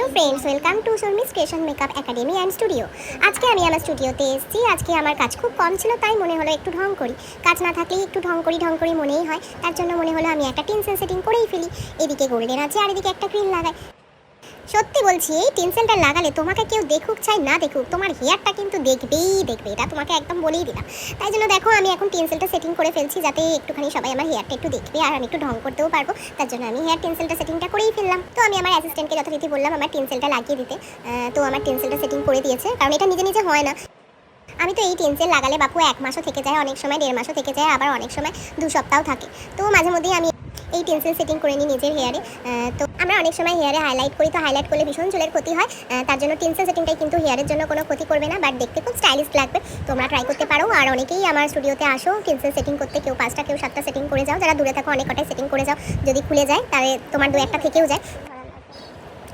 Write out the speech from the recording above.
Hello friends, welcome to Sharmi's creation makeup academy and studio. আজকে আমি আমার স্টুডিওতে এসেছি। আজকে আমার কাজ খুব কম ছিল, তাই মনে হলো একটু ঢং করি। কাজ না থাকলেই একটু ঢং করি মনেই হয়। তার জন্য মনে হলো আমি একটা টিনসেল সেটিং করেই ফেলি। এদিকে গোল্ডেন আছে আর এদিকে একটা ক্রিম লাগাই। সত্যি বলছি, এই টিনসেলটা লাগালে তোমাকে কেউ দেখুক চাই না দেখুক, তোমার হেয়ারটা কিন্তু দেখবেই দেখবে, এটা তোমাকে একদম বলেই দিলাম। তাই জন্য দেখো আমি এখন টিনসেলটা সেটিং করে ফেলছি, যাতে একটুখানি সবাই আমার হেয়ারটা একটু দেখবে আর আমি একটু ঢং করতেও পারবো। তার জন্য আমি হেয়ার টিনসেলটা সেটিংটা করেই ফেললাম। তো আমি আমার অ্যাসিস্ট্যান্টকে যথারীতি বললাম আমার টিনসেলটা লাগিয়ে দিতে। তো আমার টিনসেলটা সেটিং করে দিয়েছে, কারণ এটা নিজে নিজে হয় না। আমি তো এই টিনসেল লাগালে বাপু 1 মাসও থেকে যায়, অনেক সময় 1.5 মাসও থেকে যায়, আবার অনেক সময় 2 সপ্তাহ থাকে। তো মাঝে মধ্যেই আমি এই টিনসেল সেটিং করে নিই নিজের হেয়ারে। তো আমরা অনেক সময় হেয়ারে হাইলাইট করি, তো হাইলাইট করলে ভীষণ চুলের ক্ষতি হয়। তার জন্য টিনসেল সেটিংটাই কিন্তু হেয়ারের জন্য কোনো ক্ষতি করবে না, বাট দেখতে খুব স্টাইলিশ লাগবে। তোমরা ট্রাই করতে পারো। আর অনেকেই আমার স্টুডিওতে আসো টিনসেল সেটিং করতে, কেউ 5টা কেউ 7টা সেটিং করে যাও। যারা দূরে থাকো অনেক কটাই সেটিং করে যাও, যদি খুলে যায় তাহলে তোমার 2-1টা থেকেও যায়।